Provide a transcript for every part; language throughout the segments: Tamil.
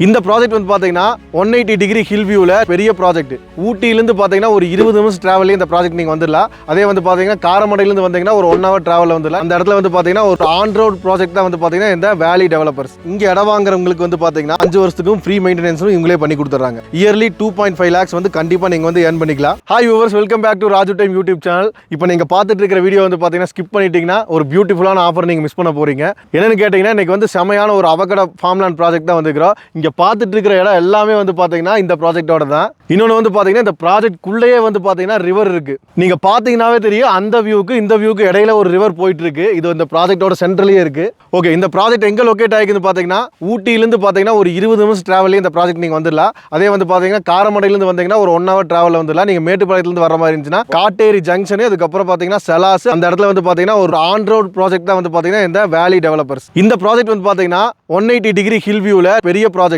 இந்த ப்ராஜெக்ட் வந்து பாத்தீங்கன்னா 180 டிகிரி ஹில் வியூல பெரிய ப்ராஜெக்ட். ஊட்டியிலிருந்து பாத்தீங்கன்னா ஒரு 20 நிமிஷம் டிராவல்ல இந்த ப்ராஜெக்ட் நீங்க வந்துடலாம். அதே வந்து பாத்தீங்கன்னா காரமடையிலிருந்து வந்தீங்கன்னா ஒரு 1 ஹவர் டிராவல்ல வந்துடலாம். அந்த இடத்துல வந்து பாத்தீங்கன்னா ஒரு ஆன் ரோட் ப்ராஜெக்ட் தான் வந்து பாத்தீங்கன்னா இந்த வேலி டெவலப்பர்ஸ். இங்க இடம் வாங்குறவங்களுக்கு வந்து பாத்தீங்கன்னா 5 வருஷத்துக்கும் ஃப்ரீ மெயின்டெனன்ஸும் இவங்களே பண்ணி கொடுத்துறாங்க. இயர்லி 2.5 lakhs வந்து கண்டிப்பா நீங்க வந்து earn பண்ணிக்கலாம். Hi viewers, welcome back to Raju time YouTube channel. இப்போ நீங்க பார்த்துட்டு இருக்கிற வீடியோ வந்து பாத்தீங்கன்னா ஸ்கிப் பண்ணிட்டீங்கன்னா ஒரு பியூட்டிஃபுல்லான ஆஃபர் நீங்க மிஸ் பண்ண போறீங்க. என்னன்னு கேட்டீங்கன்னா இன்னைக்கு வந்து செமையான ஒரு அவகடா ஃபார்ம்லேண்ட் ப்ராஜெக்ட் தான் வந்துக்கிறோம். இங்க பார்த்துட்டு இருக்கிற இடம் எல்லாமே வந்து பாத்தீங்கன்னா இந்த ப்ராஜெக்டோட தான். இன்னொன்று வந்து பாத்தீங்கன்னா இந்த ப்ராஜெக்ட் குள்ளேயே வந்து பாத்தீங்கன்னா ரிவர் இருக்கு. நீங்க பாத்தீங்கன்னாவே தெரியும் அந்த வியூக்கு இந்த வியூக்கு இடையில ஒரு ரிவர் போயிட்டு இருக்கு. இது இந்த ப்ராஜெக்டோட சென்ட்ரலே இருக்கு. ஓகே, இந்த ப்ராஜெக்ட் எங்க லொகேட் ஆகிக்குன்னு பாத்தீங்கன்னா ஊட்டியிலிருந்து பாத்தீங்கன்னா ஒரு 20 நிமிஷம் டிராவல்ல இந்த ப்ராஜெக்ட் நீங்க வந்துடலாம். அதே வந்து பாத்தீங்கன்னா காரமடையிலிருந்து வந்தீங்கன்னா ஒரு 1 ஹவர் டிராவல்ல வந்துடலாம். நீங்க மேட்டுப்பாளையத்திலிருந்து வர மாதிரி இருந்துச்சுன்னா காட்டேரி ஜங்ஷன், அதுக்கப்புறம் பாத்தீங்கன்னா செலாஸ், அந்த இடத்துல வந்து பாத்தீங்கன்னா ஒரு ஆன் ரோட் ப்ராஜெக்ட் தான் வந்து பாத்தீங்கன்னா இந்த வேலி டெவலப்பர்ஸ். இந்த ப்ராஜெக்ட் வந்து பாத்தீங்கன்னா 180 டிகிரி ஹில் வியூல பெரிய ப்ராஜெக்ட்.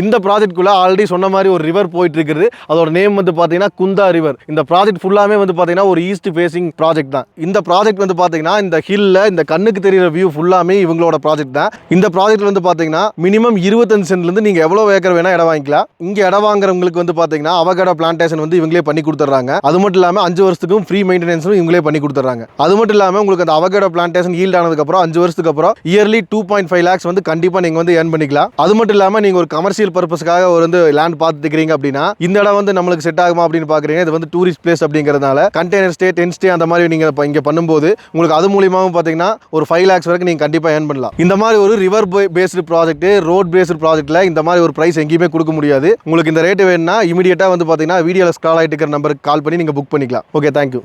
இந்த ப்ராஜெக்ட்குள்ள ஆல்ரெடி சொன்ன மாதிரி ஒரு ரிவர் போயிட்டு இருக்குது. அதோட நேம் வந்து பாத்தீங்கன்னா குந்தா ரிவர். இந்த ப்ராஜெக்ட் ஃபுல்லாமே வந்து பாத்தீங்கன்னா ஒரு ஈஸ்ட் ஃபேசிங் ப்ராஜெக்ட் தான். இந்த ப்ராஜெக்ட் வந்து பாத்தீங்கன்னா இந்த ஹில்ல இந்த கண்ணுக்கு தெரியுற வியூ ஃபுல்லாமே இவங்களோட ப்ராஜெக்ட் தான். இந்த ப்ராஜெக்ட் வந்து பாத்தீங்கன்னா மினிமம் 25 சென்ட்ல இருந்து நீங்க எவ்வளவு ஏக்கர் வேணா இடம் வாங்கிக்கலாம். இங்க இடம் வாங்குறவங்களுக்கு வந்து பாத்தீங்கன்னா அவகடா பிளான்டேஷன் வந்து இவங்களே பண்ணி கொடுத்துறாங்க. அது மட்டும் இல்லாம 5 வருஷத்துக்கும் ஃப்ரீ மெயின்டெனன்ஸும் இவங்களே பண்ணி கொடுத்துறாங்க. அது மட்டும் இல்லாம உங்களுக்கு அந்த அவகடா பிளான்டேஷன் ஈல்ட் ஆனதுக்கு அப்புறம் 5 வருஷத்துக்கு அப்புறம் இயர்லி 2.5 lakhs வந்து கண்டிப்பா நீங்க வந்து earn பண்ணிக்கலாம். அது மட்டும் இல்லாம நீங்க ஒரு கமர்ஷியல் பர்பஸ்க்காக ஒரு வந்து லேண்ட் பார்த்துட்டு இருக்கீங்க அப்படின்னா இந்த இடம் வந்து நம்மளுக்கு செட் ஆகுமா அப்படின்னு பாக்குறீங்க. இது வந்து டூரிஸ்ட் பிளேஸ் அப்படிங்கறதுனால கண்டெய்னர் ஸ்டே, டென்ட் ஸ்டே அந்த மாதிரி நீங்க இங்க பண்ணும்போது உங்களுக்கு அது மூலியமாவும் பாத்தீங்கன்னா ஒரு 5 lakhs வரைக்கும் நீங்க கண்டிப்பா earn பண்ணலாம். இந்த மாதிரி ஒரு river based project, road based ப்ராஜெக்ட்ல இந்த மாதிரி ஒரு பிரைஸ் எங்கேயுமே கொடுக்க முடியாது. உங்களுக்கு இந்த ரேட் வேணும்னா இமிடியேட்டா வந்து பாத்தீங்கன்னா வீடியோல ஸ்க்ரால் ஆயிட்டு இருக்கிற நம்பருக்கு கால் பண்ணி நீங்க புக் பண்ணிக்கலாம். Okay, thank you.